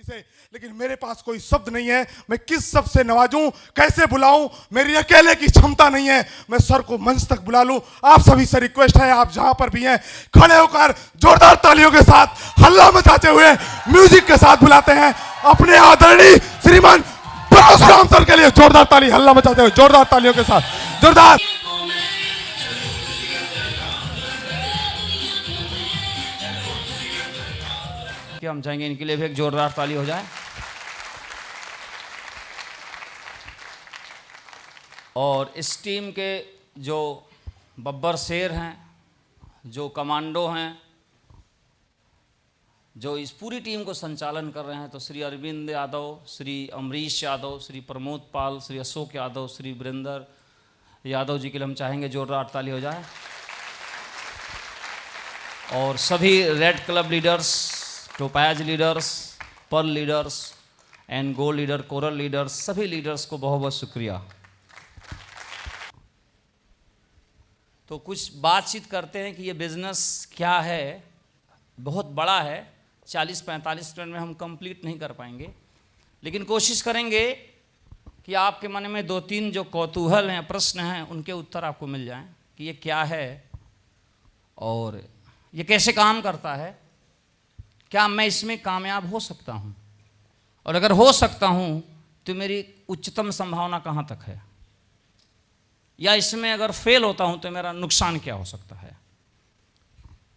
से, लेकिन मेरे पास कोई शब्द नहीं है। मैं किस शब्द से नवाजूं, कैसे बुलाऊं, मेरी अकेले की क्षमता नहीं है। मैं सर को मंच तक बुला लूं। आप सभी से रिक्वेस्ट है, आप जहां पर भी हैं खड़े होकर जोरदार तालियों के साथ हल्ला मचाते हुए म्यूजिक के साथ बुलाते हैं अपने आदरणीय श्रीमान परशुराम सर के लिए। जोरदार ताली, हल्ला मचाते हुए जोरदार तालियों के साथ, जोरदार। कि हम चाहेंगे इनके लिए भी एक जोरदार ताली हो जाए। और इस टीम के जो बब्बर शेर हैं, जो कमांडो हैं, जो इस पूरी टीम को संचालन कर रहे हैं, तो श्री अरविंद यादव, श्री अमरीश यादव, श्री प्रमोद पाल, श्री अशोक यादव, श्री वीरेंद्र यादव जी के लिए हम चाहेंगे जोरदार ताली हो जाए। और सभी red club leaders, topaz leaders, pearl leaders and gold leader, coral leaders, सभी लीडर्स को बहुत बहुत शुक्रिया। तो कुछ बातचीत करते हैं कि ये बिज़नेस क्या है। बहुत बड़ा है, 40-45 मिनट में हम कंप्लीट नहीं कर पाएंगे, लेकिन कोशिश करेंगे कि आपके मन में 2-3 जो कौतूहल हैं, प्रश्न हैं, उनके उत्तर आपको मिल जाएं कि ये क्या है और ये कैसे काम करता है। क्या मैं इसमें कामयाब हो सकता हूँ, और अगर हो सकता हूँ तो मेरी उच्चतम संभावना कहाँ तक है, या इसमें अगर फेल होता हूँ तो मेरा नुकसान क्या हो सकता है।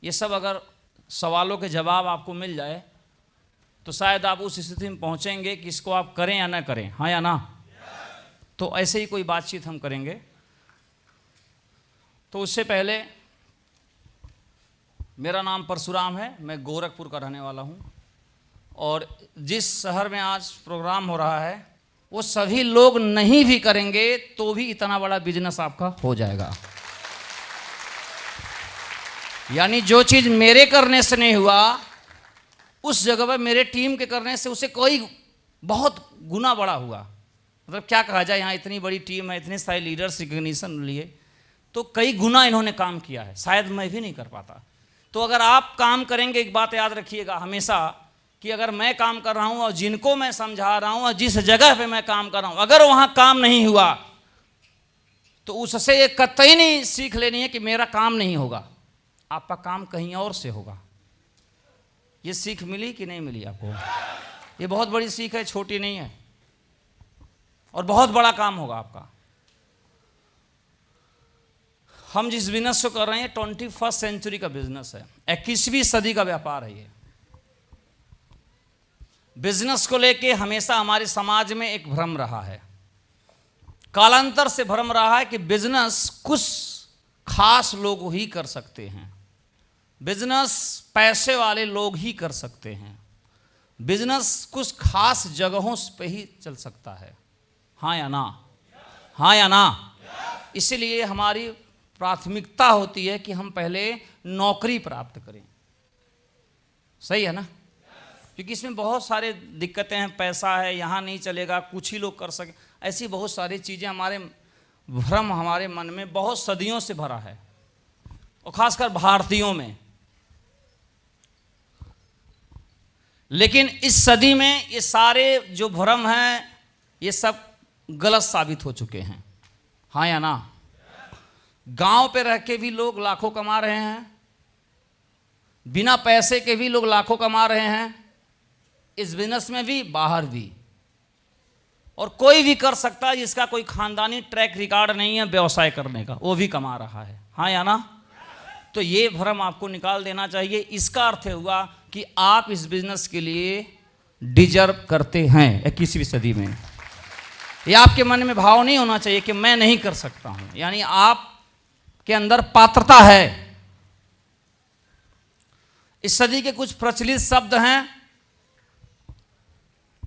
ये सब अगर सवालों के जवाब आपको मिल जाए तो शायद आप उस स्थिति में पहुँचेंगे कि इसको आप करें या ना करें, हाँ या ना। तो ऐसे ही कोई बातचीत हम करेंगे। तो उससे पहले मेरा नाम परशुराम है, मैं गोरखपुर का रहने वाला हूँ, और जिस शहर में आज प्रोग्राम हो रहा है वो सभी लोग नहीं भी करेंगे तो भी इतना बड़ा बिजनेस आपका हो जाएगा। यानी जो चीज़ मेरे करने से नहीं हुआ, उस जगह पर मेरे टीम के करने से उसे कोई बहुत गुना बड़ा हुआ। मतलब क्या कहा जाए, यहाँ इतनी बड़ी टीम है, इतने सारे लीडर्स रिकग्निशन लिए, तो कई गुना इन्होंने काम किया है, शायद मैं भी नहीं कर पाता। तो अगर आप काम करेंगे, एक बात याद रखिएगा हमेशा कि अगर मैं काम कर रहा हूँ और जिनको मैं समझा रहा हूँ और जिस जगह पे मैं काम कर रहा हूँ, अगर वहाँ काम नहीं हुआ तो उससे ये कतई नहीं सीख लेनी है कि मेरा काम नहीं होगा, आपका काम कहीं और से होगा। ये सीख मिली कि नहीं मिली आपको? ये बहुत बड़ी सीख है, छोटी नहीं है, और बहुत बड़ा काम होगा आपका। हम जिस बिजनेस को कर रहे हैं 21st सेंचुरी का बिजनेस है, 21वीं सदी का व्यापार है। ये बिजनेस को लेके हमेशा हमारे समाज में एक भ्रम रहा है, कालांतर से भ्रम रहा है कि बिजनेस कुछ खास लोग ही कर सकते हैं, बिजनेस पैसे वाले लोग ही कर सकते हैं, बिजनेस कुछ खास जगहों पे ही चल सकता है, हाँ या ना, हाँ या ना। इसीलिए हमारी प्राथमिकता होती है कि हम पहले नौकरी प्राप्त करें, सही है ना, क्योंकि इसमें बहुत सारे दिक्कतें हैं, पैसा है, यहाँ नहीं चलेगा, कुछ ही लोग कर सके, ऐसी बहुत सारी चीज़ें, हमारे भ्रम हमारे मन में बहुत सदियों से भरा है, और खासकर भारतीयों में। लेकिन इस सदी में ये सारे जो भ्रम हैं ये सब गलत साबित हो चुके हैं, हाँ या ना। गांव पे रह के भी लोग लाखों कमा रहे हैं, बिना पैसे के भी लोग लाखों कमा रहे हैं, इस बिजनेस में भी, बाहर भी, और कोई भी कर सकता है जिसका कोई खानदानी ट्रैक रिकॉर्ड नहीं है व्यवसाय करने का, वो भी कमा रहा है, हाँ या ना। तो ये भ्रम आपको निकाल देना चाहिए। इसका अर्थ हुआ कि आप इस बिजनेस के लिए डिजर्व करते हैं 21वीं सदी में। ये आपके मन में भाव नहीं होना चाहिए कि मैं नहीं कर सकता हूं, यानी आप के अंदर पात्रता है। इस सदी के कुछ प्रचलित शब्द हैं,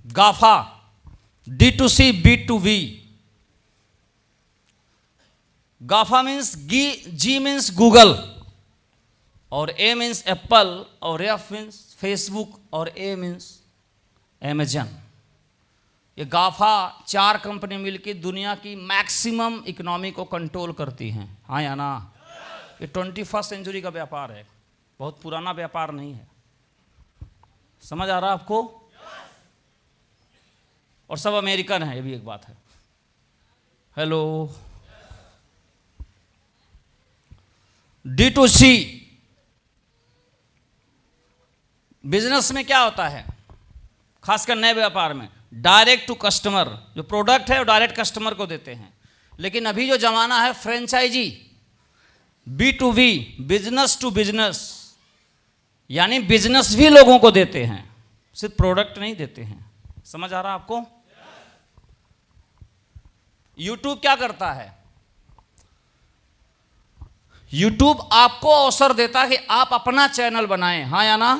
GAFA, D2C, B2B। GAFA means G means Google, और A मीन्स एप्पल, और F मीन्स फेसबुक, और A मीन्स अमेजन। ये गाफा 4 कंपनी मिलकर दुनिया की मैक्सिमम इकोनॉमी को कंट्रोल करती हैं, हाँ या ना। ये 21st सेंचुरी का व्यापार है, बहुत पुराना व्यापार नहीं है। समझ आ रहा आपको? और सब अमेरिकन है, ये भी एक बात है। हेलो। D2C बिजनेस में क्या होता है, खासकर नए व्यापार में? डायरेक्ट टू कस्टमर, जो प्रोडक्ट है वो डायरेक्ट कस्टमर को देते हैं। लेकिन अभी जो जमाना है franchisee, B2B, business to business, यानी बिजनेस भी लोगों को देते हैं, सिर्फ प्रोडक्ट नहीं देते हैं। समझ आ रहा आपको? यूट्यूब क्या करता है? यूट्यूब आपको अवसर देता है कि आप अपना चैनल बनाएं, हाँ या ना,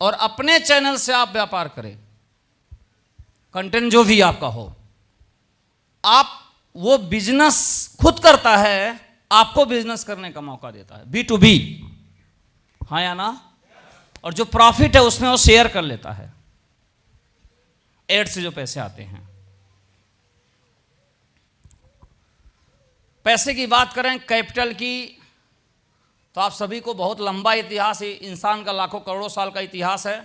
और अपने चैनल से आप व्यापार करें, कंटेंट जो भी आपका हो। आप वो बिजनेस खुद करता है, आपको बिजनेस करने का मौका देता है, B2B, हाँ या ना। और जो प्रॉफिट है उसमें वो शेयर कर लेता है, एड से जो पैसे आते हैं। पैसे की बात करें, कैपिटल की, तो आप सभी को बहुत लंबा इतिहास है, इंसान का लाखों करोड़ों साल का इतिहास है।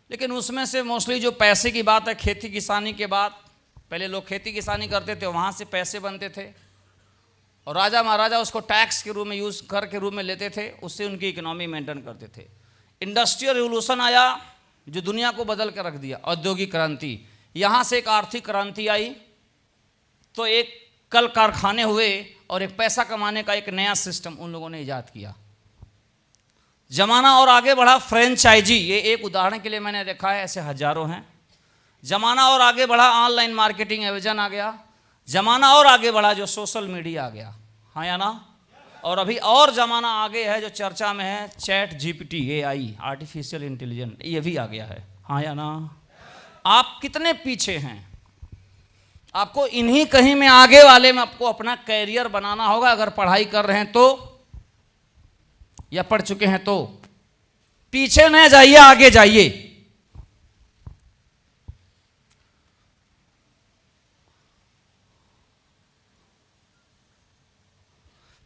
लेकिन उसमें से मोस्टली जो पैसे की बात है, खेती किसानी के बाद, पहले लोग खेती किसानी करते थे, वहाँ से पैसे बनते थे, और राजा महाराजा उसको टैक्स के रूप में यूज़ कर के रूप में लेते थे, उससे उनकी इकोनॉमी मेंटेन करते थे। इंडस्ट्रियल रिवोल्यूशन आया जो दुनिया को बदल कर रख दिया, औद्योगिक क्रांति, यहाँ से एक आर्थिक क्रांति आई, तो एक कल कारखाने हुए और एक पैसा कमाने का एक नया सिस्टम उन लोगों ने इजाद किया। जमाना और आगे बढ़ा, फ्रेंचाइजी, ये एक उदाहरण के लिए मैंने देखा है, ऐसे हजारों हैं। जमाना और आगे बढ़ा, ऑनलाइन मार्केटिंग, अमेजन आ गया। जमाना और आगे बढ़ा, जो सोशल मीडिया आ गया, हाँ या ना। और अभी और जमाना आगे है जो चर्चा में है, ChatGPT, AI, आर्टिफिशियल इंटेलिजेंस, ये भी आ गया है, हाँ या ना। आप कितने पीछे हैं? आपको इन्हीं कहीं में आगे वाले में आपको अपना कैरियर बनाना होगा, अगर पढ़ाई कर रहे हैं तो, या पढ़ चुके हैं तो। पीछे न जाइए, आगे जाइए।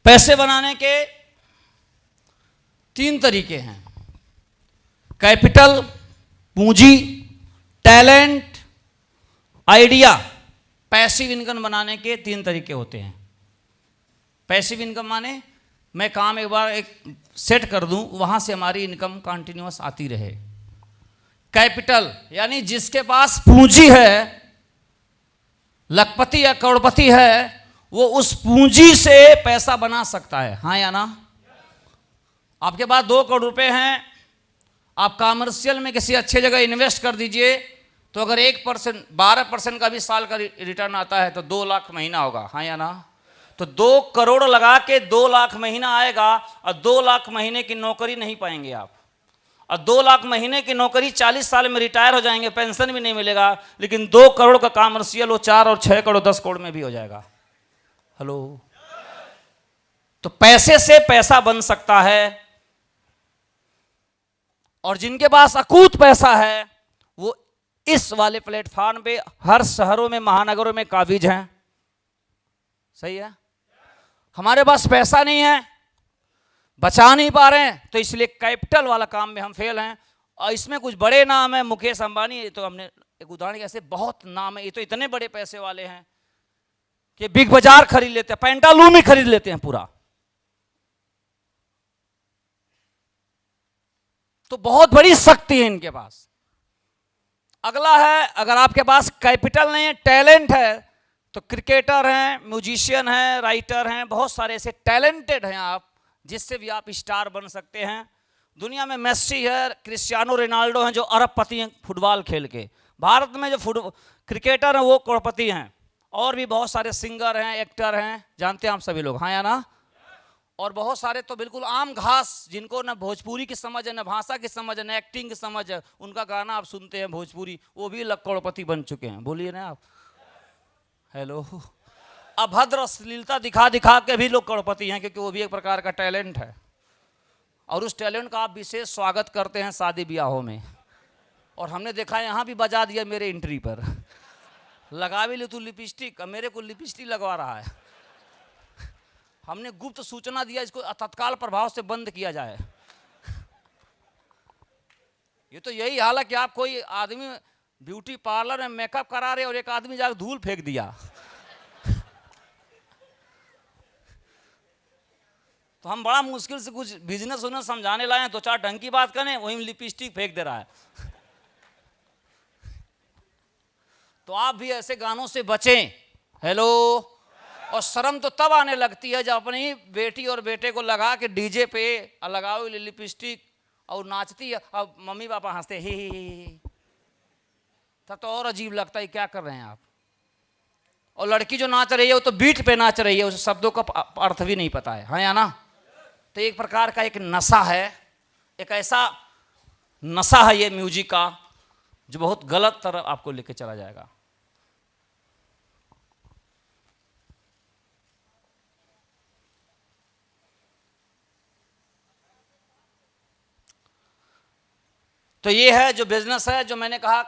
पैसे बनाने के 3 तरीके हैं, कैपिटल, पूंजी, टैलेंट, आइडिया। पैसिव इनकम बनाने के 3 तरीके होते हैं। पैसिव इनकम माने मैं काम एक बार एक सेट कर दूं, वहां से हमारी इनकम कंटिन्यूअस आती रहे। कैपिटल यानी जिसके पास पूंजी है, लखपति या करोड़पति है, वो उस पूंजी से पैसा बना सकता है, हाँ या ना। आपके पास 2 करोड़ रुपए हैं, आप कॉमर्शियल में किसी अच्छे जगह इन्वेस्ट कर दीजिए, तो अगर 1%, 12% का भी साल का रिटर्न आता है तो 2 लाख महीना होगा, हाँ या ना। तो 2 करोड़ लगा के 2 लाख महीना आएगा, और 2 लाख महीने की नौकरी नहीं पाएंगे आप। और 2 लाख महीने की नौकरी 40 साल में रिटायर हो जाएंगे, पेंशन भी नहीं मिलेगा। लेकिन 2 करोड़ का कॉमर्शियल वो 4 और 6 करोड़ 10 करोड़ में भी हो जाएगा। हेलो। तो पैसे से पैसा बन सकता है, और जिनके पास अकूत पैसा है वो इस वाले प्लेटफॉर्म पे हर शहरों में, महानगरों में काबिज हैं। सही है। हमारे पास पैसा नहीं है, बचा नहीं पा रहे हैं, तो इसलिए कैपिटल वाला काम में हम फेल हैं। और इसमें कुछ बड़े नाम है, मुकेश अंबानी, ये तो हमने एक उदाहरण, ऐसे बहुत नाम है, ये तो इतने बड़े पैसे वाले हैं कि बिग बाजार खरीद लेते हैं, पेंटालून ही खरीद लेते हैं पूरा। तो बहुत बड़ी शक्ति है इनके पास। अगला है, अगर आपके पास कैपिटल नहीं है, टैलेंट है, तो क्रिकेटर हैं, म्यूजिशियन हैं, राइटर हैं, बहुत सारे ऐसे टैलेंटेड हैं आप, जिससे भी आप स्टार बन सकते हैं। दुनिया में मेस्सी है, क्रिस्टियानो रोनाल्डो हैं, जो अरबपति हैं फुटबॉल खेल के। भारत में जो क्रिकेटर हैं वो करोड़पति हैं। और भी बहुत सारे सिंगर हैं, एक्टर हैं, जानते हैं आप सभी लोग, हाँ या ना। और बहुत सारे तो बिल्कुल आम घास, जिनको न भोजपुरी की समझ है, न भाषा की समझ है, न एक्टिंग की समझ है, उनका गाना आप सुनते हैं भोजपुरी, वो भी करोड़पति बन चुके हैं। बोलिए ना आप। हेलो। अभद्र अश्लीलता दिखा दिखा के भी लोग करोड़पति हैं, क्योंकि वो भी एक प्रकार का टैलेंट है, और उस टैलेंट का आप विशेष स्वागत करते हैं शादी ब्याहों में। और हमने देखा यहाँ भी बजा दिया मेरे एंट्री पर, लगा भी ले तू लिपस्टिक, मेरे को लिपस्टिक लगवा रहा है। हमने गुप्त सूचना दिया, इसको तत्काल प्रभाव से बंद किया जाए। ये तो यही हाल है कि आप कोई आदमी ब्यूटी पार्लर में मेकअप करा रहे और एक आदमी जाकर धूल फेंक दिया। तो हम बड़ा मुश्किल से कुछ बिजनेस उन्हें समझाने लाए, तो चार ढंग की बात करें, वही लिपस्टिक फेंक दे रहा है। तो आप भी ऐसे गानों से बचें। हेलो। और शर्म तो तब आने लगती है जब अपनी बेटी और बेटे को लगा के डीजे पे लगाओ लिपस्टिक और नाचती है, अब मम्मी पापा हंसते ही, तब तो और अजीब लगता है क्या कर रहे हैं आप। और लड़की जो नाच रही है वो तो बीट पे नाच रही है, उस शब्दों का अर्थ भी नहीं पता है, हाँ या ना। तो एक प्रकार का एक नशा है, एक ऐसा नशा है ये म्यूजिक का जो बहुत गलत तरफ आपको लेके चला जाएगा। तो ये है जो बिजनेस है, जो मैंने कहा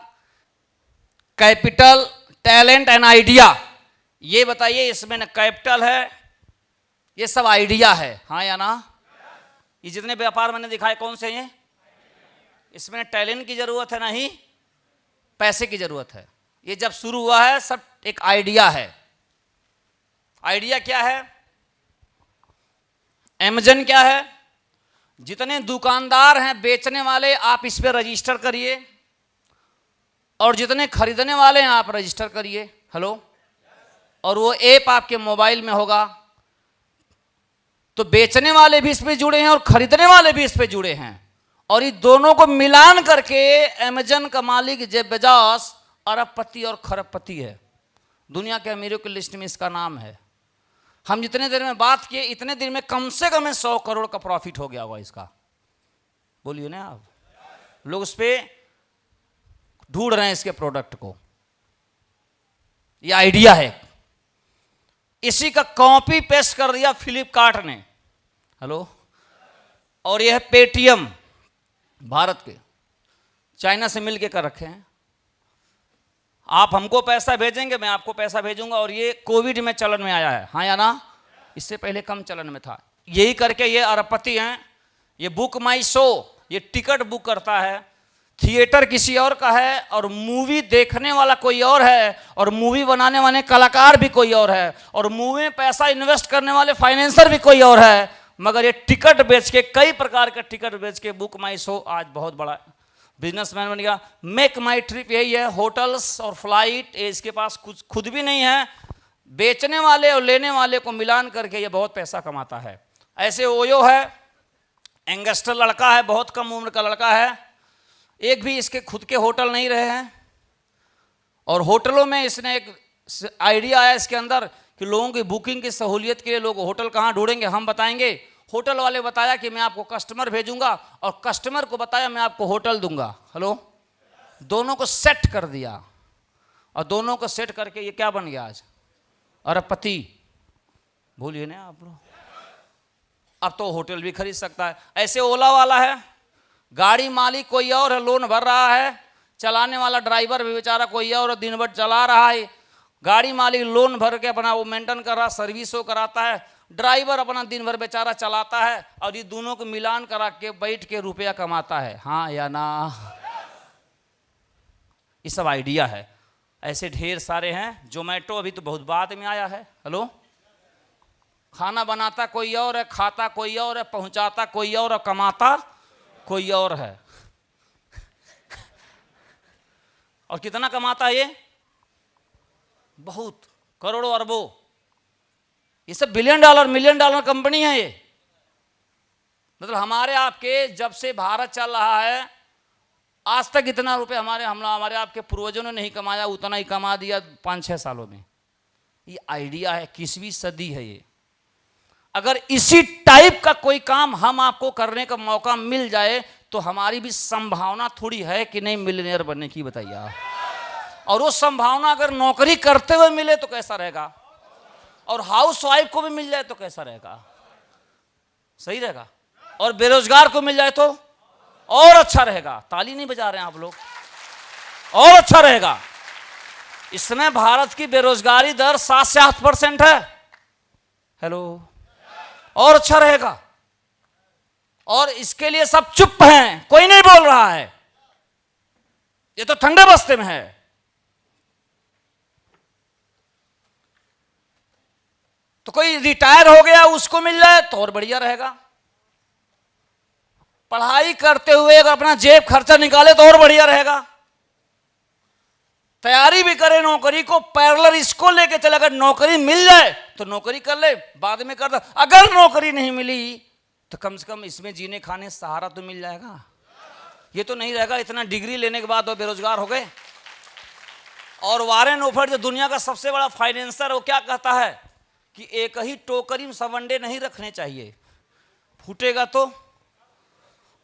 कैपिटल, टैलेंट एंड आइडिया। ये बताइए इसमें न कैपिटल है, ये सब आइडिया है, हाँ या ना। ये जितने व्यापार मैंने दिखाए कौन से हैं, इसमें टैलेंट की जरूरत है, नहीं पैसे की जरूरत है। ये जब शुरू हुआ है सब एक आइडिया है। आइडिया क्या है? अमेज़न क्या है? जितने दुकानदार हैं बेचने वाले, आप इस पे रजिस्टर करिए, और जितने खरीदने वाले हैं आप रजिस्टर करिए। हेलो। और वो ऐप आपके मोबाइल में होगा, तो बेचने वाले भी इस पे जुड़े हैं और खरीदने वाले भी इस पे जुड़े हैं, और ये दोनों को मिलान करके अमेज़न का मालिक जेफ बेजोस अरबपति और खरबपति है। दुनिया के अमीरों की लिस्ट में इसका नाम है। हम जितने देर में बात किए इतने दिन में कम से कम 100 करोड़ का प्रॉफिट हो गया होगा इसका। बोलिए ना आप। लोग उस पर ढूंढ रहे हैं इसके प्रोडक्ट को। ये आइडिया है, इसी का कॉपी पेस्ट कर दिया फ्लिपकार्ट ने। हेलो। और यह है पेटीएम, भारत के, चाइना से मिलके कर रखे हैं। आप हमको पैसा भेजेंगे, मैं आपको पैसा भेजूंगा, और ये कोविड में चलन में आया है, हाँ या ना। इससे पहले कम चलन में था। यही करके ये अरबपति हैं। ये बुक माई शो, ये टिकट बुक करता है, थिएटर किसी और का है, और मूवी देखने वाला कोई और है, और मूवी बनाने वाले कलाकार भी कोई और है, और मूवी में पैसा इन्वेस्ट करने वाले फाइनेंसर भी कोई और है। मगर ये टिकट बेच के, कई प्रकार के टिकट बेच के बुक माई शो आज बहुत बड़ा बिजनेसमैन बन गया। मेक माई ट्रिप यही है, होटल्स और फ्लाइट, इसके पास कुछ खुद भी नहीं है, बेचने वाले और लेने वाले को मिलान करके ये बहुत पैसा कमाता है। ऐसे ओयो है, यंगस्टर लड़का है, बहुत कम उम्र का लड़का है, एक भी इसके खुद के होटल नहीं रहे हैं, और होटलों में इसने एक आइडिया आया इसके अंदर कि लोगों की बुकिंग की सहूलियत के लिए लोग होटल कहाँ ढूंढेंगे, हम बताएंगे। होटल वाले बताया कि मैं आपको कस्टमर भेजूंगा, और कस्टमर को बताया मैं आपको होटल दूंगा। हेलो। दोनों को सेट कर दिया, और दोनों को सेट करके ये क्या बन गया आज? अरबपति। भूलिए ना आप लोग। अब तो होटल भी खरीद सकता है। ऐसे ओला वाला है, गाड़ी मालिक कोई और है, लोन भर रहा है, चलाने वाला ड्राइवर भी बेचारा कोई और दिन भर चला रहा है। गाड़ी मालिक लोन भर के अपना वो मेंटेन कर रहा, सर्विस वो कराता है, ड्राइवर अपना दिन भर बेचारा चलाता है, और ये दोनों को मिलान करा के बैठ के रुपया कमाता है, हाँ या ना। ये सब आइडिया है। ऐसे ढेर सारे हैं। जोमेटो अभी तो बहुत बाद में आया है। हेलो। खाना बनाता कोई और है, खाता कोई और है, पहुंचाता कोई और, और कमाता कोई और है। और कितना कमाता है ये? बहुत, करोड़ों अरबों। ये सब $बिलियन $मिलियन कंपनी है ये। मतलब हमारे आपके जब से भारत चल रहा है आज तक इतना रुपए हमारे आपके पूर्वजों ने नहीं कमाया, उतना ही कमा दिया 5-6 सालों में। ये आइडिया है, 21वीं सदी है ये। अगर इसी टाइप का कोई काम हम आपको करने का मौका मिल जाए तो हमारी भी संभावना थोड़ी है कि नहीं मिलियनेयर बनने की, बताइए आप। और वो संभावना अगर नौकरी करते हुए मिले तो कैसा रहेगा, और हाउस वाइफ को भी मिल जाए तो कैसा रहेगा? सही रहेगा। और बेरोजगार को मिल जाए तो और अच्छा रहेगा। ताली नहीं बजा रहे हैं आप लोग? और अच्छा रहेगा। इस समय भारत की बेरोजगारी दर 7 से 8% है। हेलो। और अच्छा रहेगा। और इसके लिए सब चुप हैं, कोई नहीं बोल रहा है। ये तो ठंडे बस्ते में है। तो कोई रिटायर हो गया उसको मिल जाए तो और बढ़िया रहेगा। पढ़ाई करते हुए अगर अपना जेब खर्चा निकाले तो और बढ़िया रहेगा। तैयारी भी करे नौकरी को, पैरेलल इसको लेके चले। अगर नौकरी मिल जाए तो नौकरी कर ले, बाद में कर दे। अगर नौकरी नहीं मिली तो कम से कम इसमें जीने खाने सहारा तो मिल जाएगा। ये तो नहीं रहेगा इतना डिग्री लेने के बाद वो बेरोजगार हो गए। और वारेन बफेट जो दुनिया का सबसे बड़ा फाइनेंसर, वो क्या कहता है कि एक ही टोकरी में सब अंडे नहीं रखने चाहिए, फूटेगा तो।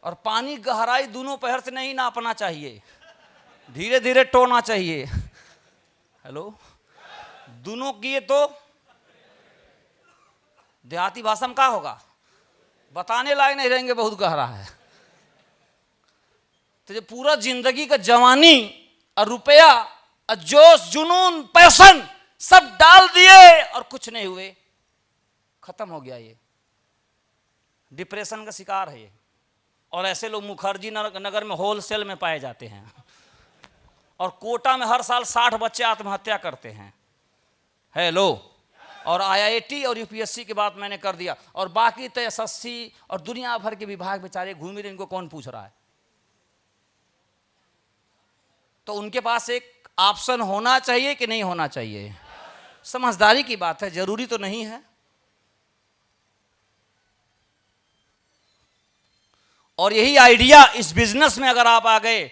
और पानी गहराई दोनों पैर से नहीं नापना चाहिए, धीरे धीरे टोना चाहिए। हेलो, दोनों किए तो देहाती भाषा में क्या होगा, बताने लायक नहीं रहेंगे, बहुत गहरा है। तो जब पूरा जिंदगी का जवानी और रुपया और जोश जुनून पैशन सब डाल दिए और कुछ नहीं हुए, खत्म हो गया, ये डिप्रेशन का शिकार है ये। और ऐसे लोग मुखर्जी नगर में होलसेल में पाए जाते हैं। और कोटा में हर साल 60 बच्चे आत्महत्या करते हैं। हेलो, और IIT और UPSC की बात मैंने कर दिया, और बाकी तो SSC और दुनिया भर के विभाग बेचारे घूम रहे, इनको कौन पूछ रहा है। तो उनके पास एक ऑप्शन होना चाहिए कि नहीं होना चाहिए, समझदारी की बात है, जरूरी तो नहीं है। और यही आइडिया इस बिजनेस में अगर आप आ गए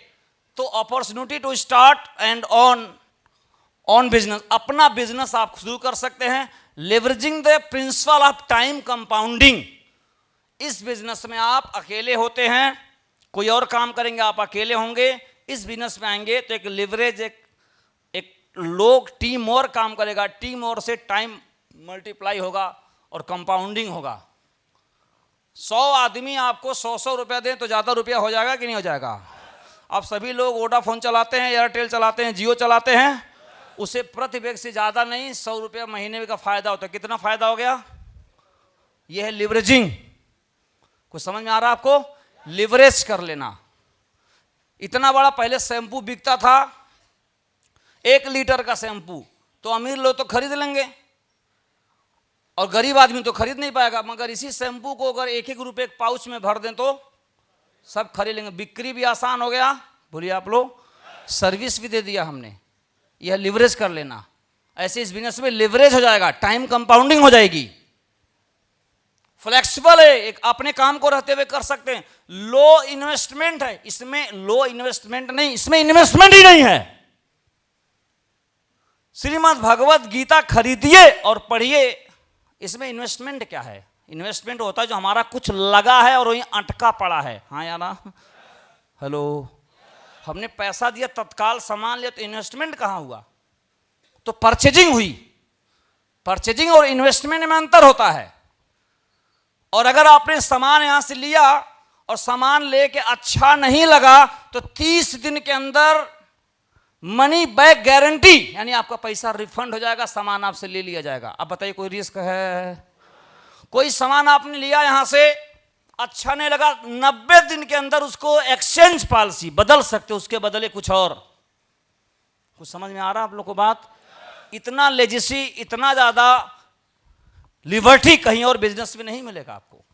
तो opportunity to start and own business, अपना बिजनेस आप शुरू कर सकते हैं। Leveraging the principle of time compounding. इस बिजनेस में आप अकेले होते हैं, कोई और काम करेंगे, आप अकेले होंगे। इस बिजनेस में आएंगे तो एक लिवरेज, एक लोग टीम और काम करेगा, टीम और से टाइम मल्टीप्लाई होगा और कंपाउंडिंग होगा। 100 आदमी आपको 100 रुपया दें तो ज़्यादा रुपया हो जाएगा कि नहीं हो जाएगा। आप सभी लोग वोडाफोन चलाते हैं, एयरटेल चलाते हैं, जियो चलाते हैं, उसे प्रति व्यक्ति से ज़्यादा नहीं 100 रुपया महीने का फायदा होता है। कितना फायदा हो गया, यह है लिवरेजिंग। कुछ समझ में आ रहा है आपको, लिवरेज कर लेना। इतना बड़ा पहले शैम्पू बिकता था, 1 लीटर का शैम्पू, तो अमीर लोग तो खरीद लेंगे और गरीब आदमी तो खरीद नहीं पाएगा। मगर इसी शैम्पू को अगर 1-1 रुपये के पाउच में भर दें तो सब खरीद लेंगे। बिक्री भी आसान हो गया, बोलिए आप लोग, सर्विस भी दे दिया हमने। यह लिवरेज कर लेना। ऐसे इस बिजनेस में लिवरेज हो जाएगा, टाइम कंपाउंडिंग हो जाएगी, फ्लेक्सिबल है, एक अपने काम को रहते हुए कर सकते हैं। लो इन्वेस्टमेंट है इसमें, लो इन्वेस्टमेंट नहीं, इसमें इन्वेस्टमेंट ही नहीं है। श्रीमद् भगवत गीता खरीदिए और पढ़िए, इसमें इन्वेस्टमेंट क्या है। इन्वेस्टमेंट होता है जो हमारा कुछ लगा है और वहीं अटका पड़ा है। हाँ या ना, हेलो, हमने पैसा दिया, तत्काल सामान लिया, तो इन्वेस्टमेंट कहाँ हुआ, तो परचेजिंग हुई। परचेजिंग और इन्वेस्टमेंट में अंतर होता है। और अगर आपने सामान यहां से लिया और सामान लेके अच्छा नहीं लगा तो 30 दिन के अंदर मनी बैक गारंटी, यानी आपका पैसा रिफंड हो जाएगा, सामान आपसे ले लिया जाएगा। अब बताइए कोई रिस्क है। कोई सामान आपने लिया यहां से, अच्छा नहीं लगा, 90 दिन के अंदर उसको एक्सचेंज पॉलिसी बदल सकते, उसके बदले कुछ और। कुछ समझ में आ रहा है आप लोग को बात। इतना लेजिसी, इतना ज्यादा लिबर्टी कहीं और बिजनेस में नहीं मिलेगा आपको।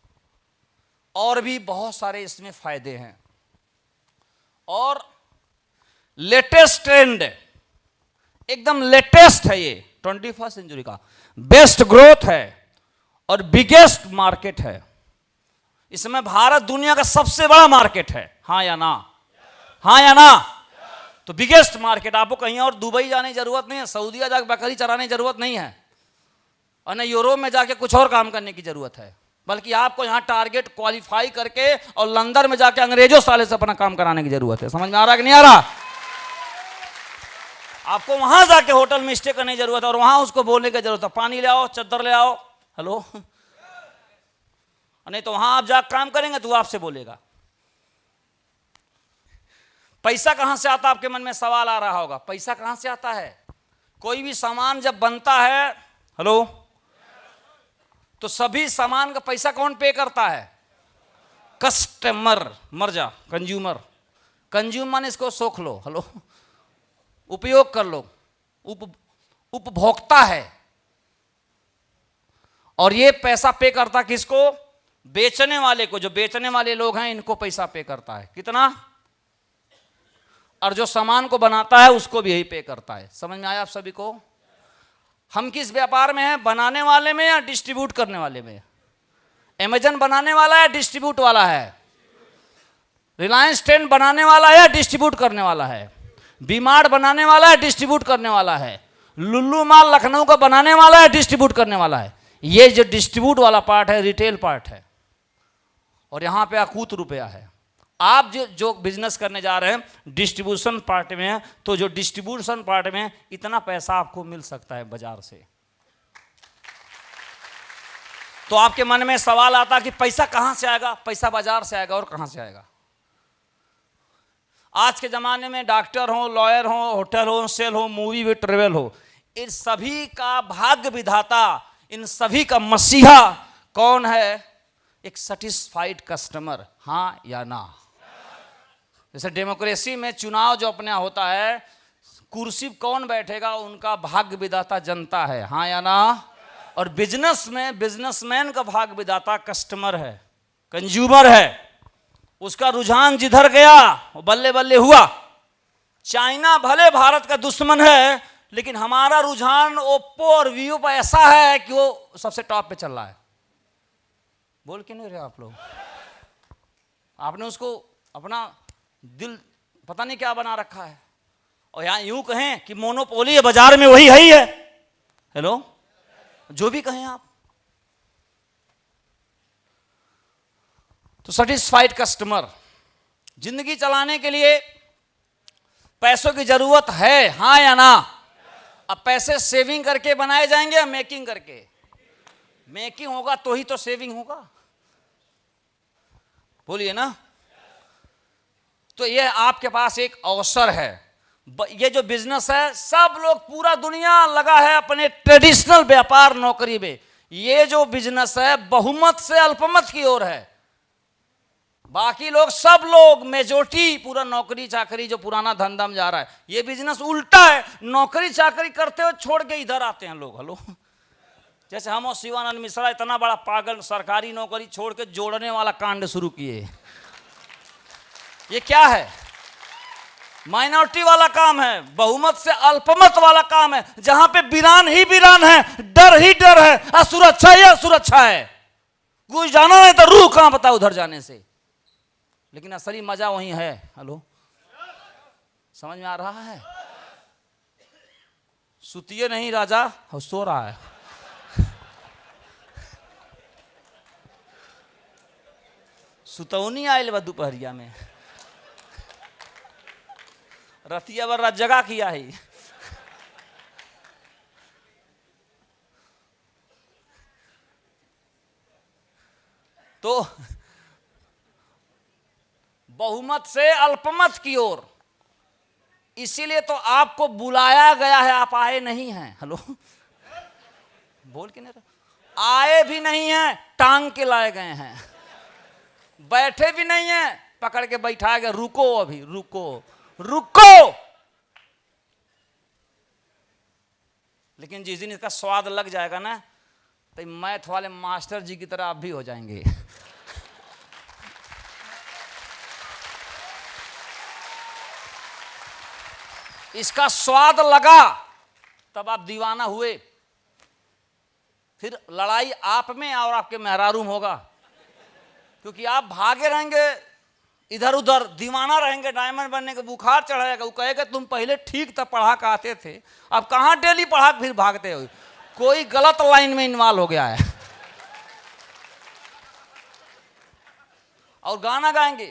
और भी बहुत सारे इसमें फायदे हैं। और लेटेस्ट ट्रेंड, एकदम लेटेस्ट है ये, 21st सेंचुरी का बेस्ट ग्रोथ है और बिगेस्ट मार्केट है। इसमें भारत दुनिया का सबसे बड़ा मार्केट है। हाँ या ना, हाँ या ना। तो बिगेस्ट मार्केट, आपको कहीं और दुबई जाने की जरूरत नहीं है, सऊदीया जाकर बकरी चराने की जरूरत नहीं है, और न यूरोप में जाके कुछ और काम करने की जरूरत है। बल्कि आपको यहाँ टारगेट क्वालिफाई करके और लंदन में जाके अंग्रेजों साले से अपना काम कराने की जरूरत है। समझ में आ रहा है कि नहीं आ रहा। आपको वहां जाके होटल में स्टे करने की जरूरत है और वहां उसको बोलने की जरूरत है, पानी ले आओ, चद्दर ले आओ, हेलो। नहीं तो वहां आप जाकर काम करेंगे तो वो आपसे बोलेगा। पैसा कहां से आता है, आपके मन में सवाल आ रहा होगा, पैसा कहां से आता है। कोई भी सामान जब बनता है, हेलो, तो सभी सामान का पैसा कौन पे करता है, कस्टमर। मर जा, कंज्यूमर। कंज्यूमर ने इसको सोख लो, हेलो। उपयोग कर लो, उपभोक्ता है। और ये पैसा पे करता किसको? बेचने वाले को। जो बेचने वाले लोग हैं इनको पैसा पे करता है। कितना? और जो सामान को बनाता है उसको भी यही पे करता है। समझ में आया आप सभी को? हम किस व्यापार में हैं? बनाने वाले में या डिस्ट्रीब्यूट करने वाले में? अमेजन बनाने वाला है, डिस्ट्रीब्यूट वाला है? रिलायंस ट्रेंड बनाने वाला है, डिस्ट्रीब्यूट करने वाला है? वी-मार्ट बनाने वाला है, डिस्ट्रीब्यूट करने वाला है? लुल्लू मॉल लखनऊ का बनाने वाला है, डिस्ट्रीब्यूट करने वाला है? ये जो डिस्ट्रीब्यूट वाला पार्ट है, रिटेल पार्ट है। और यहां पे अकूत रुपया है। आप जो बिजनेस करने जा रहे हैं डिस्ट्रीब्यूशन पार्ट में है, तो जो डिस्ट्रीब्यूशन पार्ट में इतना पैसा आपको मिल सकता है बाजार से। तो आपके मन में सवाल आता कि पैसा कहां से आएगा? पैसा बाजार से आएगा। और कहां से आएगा? आज के जमाने में डॉक्टर हो, लॉयर हो, होटल हो, सेल हो, मूवी भी, ट्रेवल हो, इन सभी का भाग्य विधाता, इन सभी का मसीहा कौन है? एक सेटिस्फाइड कस्टमर। हाँ या ना? जैसे डेमोक्रेसी में चुनाव जो अपने होता है, कुर्सी कौन बैठेगा उनका भाग्य विधाता जनता है। हाँ या ना? और बिजनेस में बिजनेसमैन का भाग्य विधाता कस्टमर है, कंज्यूमर है। उसका रुझान जिधर गया वो बल्ले बल्ले हुआ। चाइना भले भारत का दुश्मन है, लेकिन हमारा रुझान ओप्पो और वीवो पर ऐसा है कि वो सबसे टॉप पे चल रहा है। बोल क्यों नहीं रहे आप लोग? आपने उसको अपना दिल पता नहीं क्या बना रखा है। और यहां यूं कहें कि मोनोपोली है बाजार में, वही है ही है। हेलो, जो भी कहें आप। तो सेटिस्फाइड कस्टमर। जिंदगी चलाने के लिए पैसों की जरूरत है, हाँ या ना? अब पैसे सेविंग करके बनाए जाएंगे या मेकिंग करके? मेकिंग होगा तो ही तो सेविंग होगा। बोलिए ना। तो ये आपके पास एक अवसर है। ये जो बिजनेस है, सब लोग, पूरा दुनिया लगा है अपने ट्रेडिशनल व्यापार नौकरी में। ये जो बिजनेस है बहुमत से अल्पमत की ओर है। बाकी लोग, सब लोग, मेजोरिटी पूरा नौकरी चाकरी जो पुराना धंधा में जा रहा है। ये बिजनेस उल्टा है, नौकरी चाकरी करते हुए छोड़ के इधर आते हैं लोग। हेलो, जैसे हम और शिवानंद मिश्रा इतना बड़ा पागल, सरकारी नौकरी छोड़ के जोड़ने वाला कांड शुरू किए। ये क्या है? माइनॉरिटी वाला काम है, बहुमत से अल्पमत वाला काम है, जहां पे वीरान ही वीरान है, डर ही डर है, असुरक्षा ही असुरक्षा है। कुछ जाना नहीं तो रूह कहां पता उधर जाने से। लेकिन असली मजा वहीं है। हेलो, समझ में आ रहा है? सुतिए नहीं राजा, सो रहा है। सुतौनी आयल बा दोपहरिया में, रतिया बर जगह किया है। तो बहुमत से अल्पमत की ओर, इसीलिए तो आपको बुलाया गया है, आप आए नहीं हैं। हेलो, बोल के नहीं रहे? आए भी नहीं हैं, टांग के लाए गए हैं। बैठे भी नहीं हैं, पकड़ के बैठा गया। रुको, अभी रुको, रुको। लेकिन जिस दिन इसका स्वाद लग जाएगा ना, तो मैथ वाले मास्टर जी की तरह आप भी हो जाएंगे। इसका स्वाद लगा तब आप दीवाना हुए। फिर लड़ाई आप में और आपके मेहरारू में होगा, क्योंकि आप भागे रहेंगे इधर उधर, दीवाना रहेंगे, डायमंड बनने का बुखार चढ़ाएगा। वो कहेगा तुम पहले ठीक था, पढ़ा के आते थे, अब कहाँ डेली पढ़ा के फिर भागते हो? कोई गलत लाइन में इन्वॉल्व हो गया है। और गाना गाएंगे,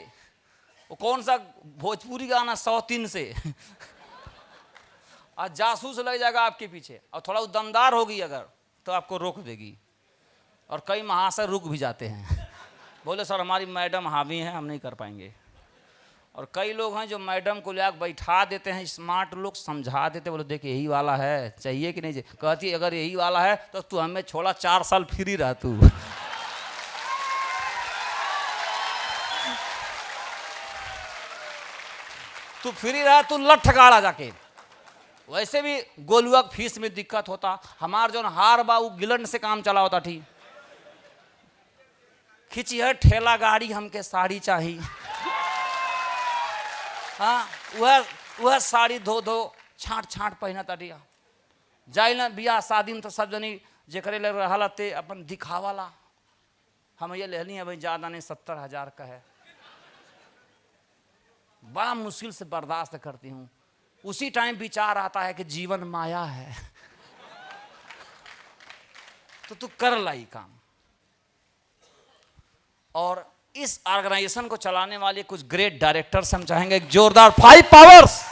वो कौन सा भोजपुरी गाना 103 से आज जासूस लग जाएगा आपके पीछे, और थोड़ा दमदार होगी अगर तो आपको रोक देगी। और कई महाशय रुक भी जाते हैं, बोले सर हमारी मैडम हावी हैं, हम नहीं कर पाएंगे। और कई लोग हैं जो मैडम को ले बैठा देते हैं, स्मार्ट लोग समझा देते, बोले देख यही वाला है, चाहिए कि नहीं? कहती अगर यही वाला है तो तू हमें छोड़ा, 4 साल फ्री रह तू। तू फ्री रहा, तू लठ गाड़ा जाके। वैसे भी गोलुआ के फीस में दिक्कत होता। हमार जो हार बा वो गिलंड से काम चला होता ठीक। खिंची है ठेला गाड़ी हमके साड़ी चाहिए। हाँ वह साड़ी धो धो छाट छाट पहना तटिया जाए ना बियाह शादी में तो सब जनी जेकरे ले रहला ते अपन दिखावाला। हम ये ले ली है भाई ज़्यादा नहीं 70,000 का है। बड़ा मुश्किल से बर्दाश्त करती हूँ। उसी टाइम विचार आता है कि जीवन माया है तो तू कर लाई काम। और इस ऑर्गेनाइजेशन को चलाने वाले कुछ ग्रेट डायरेक्टर्स हम चाहेंगे एक जोरदार 5 पावर्स।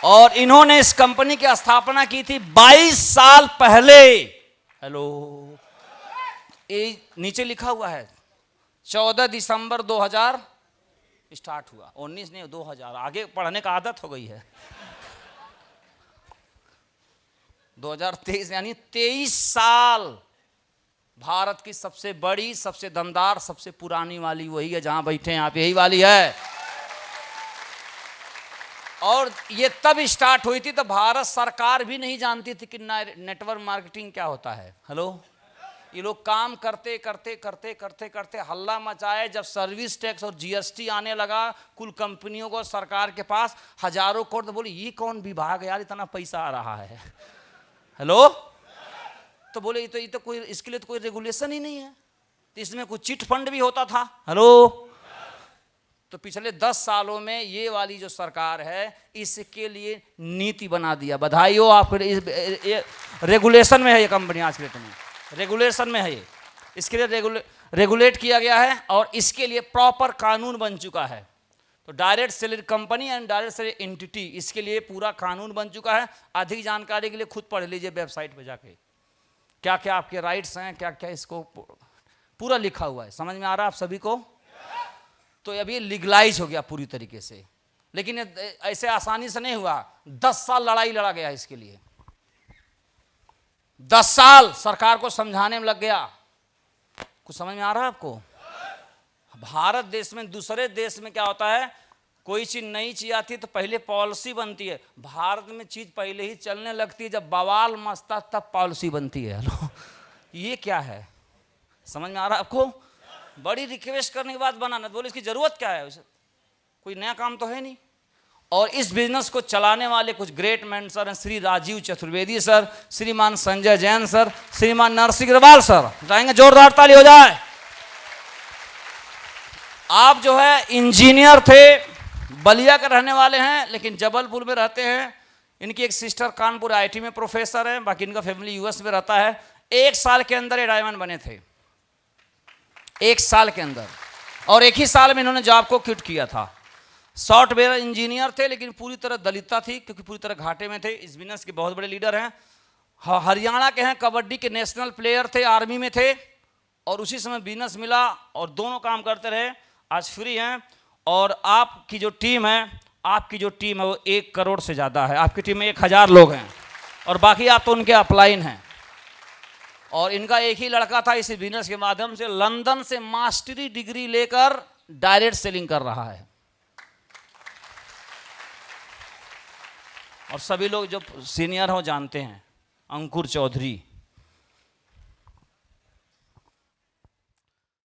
और इन्होंने इस कंपनी की स्थापना की थी 22 साल पहले। हेलो, ये नीचे लिखा हुआ है 14 दिसंबर 2000 स्टार्ट हुआ, 19 नहीं 2000। आगे पढ़ने का आदत हो गई है। 2023 यानी 23 साल। भारत की सबसे बड़ी, सबसे दमदार, सबसे पुरानी वाली वही है जहां बैठे हैं आप, यही वाली है। और ये तब स्टार्ट हुई थी तो भारत सरकार भी नहीं जानती थी कि नेटवर्क मार्केटिंग क्या होता है। हेलो, ये लोग काम करते करते करते करते करते हल्ला मचाए। जब सर्विस टैक्स और जीएसटी आने लगा कुल कंपनियों को सरकार के पास हजारों करोड़, तो बोले ये कौन विभाग है यार इतना पैसा आ रहा है। हेलो, तो बोले ये तो कोई, इसके लिए तो कोई रेगुलेशन ही नहीं है, तो इसमें कुछ चिट फंड भी होता था। हेलो, तो पिछले 10 सालों में ये वाली जो सरकार है इसके लिए नीति बना दिया। बधाई हो आपको। रेगुलेशन में है ये कंपनी आज के डेट में, रेगुलेशन में है ये। इसके लिए रेगुलेट किया गया है और इसके लिए प्रॉपर कानून बन चुका है। तो direct seller company and direct seller entity, इसके लिए पूरा कानून बन चुका है। अधिक जानकारी के लिए खुद पढ़ लीजिए वेबसाइट पर जाके, क्या क्या आपके राइट्स हैं, क्या क्या इसको पूरा लिखा हुआ है। समझ में आ रहा है आप सभी को? तो अब ये लीगलाइज हो गया पूरी तरीके से, लेकिन ऐसे आसानी से नहीं हुआ। 10 साल लड़ाई लड़ा गया इसके लिए। 10 साल सरकार को समझाने में लग गया। कुछ समझ में आ रहा है आपको? भारत देश में, दूसरे देश में क्या होता है, कोई चीज नई चीज आती है तो पहले पॉलिसी बनती है। भारत में चीज पहले ही चलने लगती है, जब बवाल मचता तब पॉलिसी बनती है। हेलो, ये क्या है? समझ में आ रहा है आपको? बड़ी रिक्वेस्ट करने के बाद बनाना, बोले इसकी जरूरत क्या है, कोई नया काम तो है नहीं। और इस बिजनेस को चलाने वाले कुछ ग्रेट मैन सर हैं, श्री राजीव चतुर्वेदी सर, श्रीमान संजय जैन सर, श्रीमान नरसिंह अग्रवाल सर। जाएंगे, जोरदार ताली हो जाए। आप जो है इंजीनियर थे, बलिया के रहने वाले हैं लेकिन जबलपुर में रहते हैं। इनकी एक सिस्टर कानपुर आईटी में प्रोफेसर है, बाकी इनका फैमिली यूएस में रहता है। 1 साल के अंदर ये डायमंड बने थे, 1 साल के अंदर। और 1 ही साल में इन्होंने जॉब को क्विट किया था। सॉफ्टवेयर इंजीनियर थे लेकिन पूरी तरह दलितता थी, क्योंकि पूरी तरह घाटे में थे। इस बिजनेस के बहुत बड़े लीडर हैं। हरियाणा के हैं, कबड्डी के नेशनल प्लेयर थे, आर्मी में थे और उसी समय बिजनेस मिला और दोनों काम करते रहे। आज फ्री हैं। और आपकी जो टीम है, वो 1 करोड़ से ज़्यादा है। आपकी टीम में 1000 लोग हैं और बाकी आप तो उनके अपलाइन हैं। और इनका एक ही लड़का था इसी बिजनेस के माध्यम से लंदन से मास्टरी डिग्री लेकर डायरेक्ट सेलिंग कर रहा है। और सभी लोग जो सीनियर हो जानते हैं, अंकुर चौधरी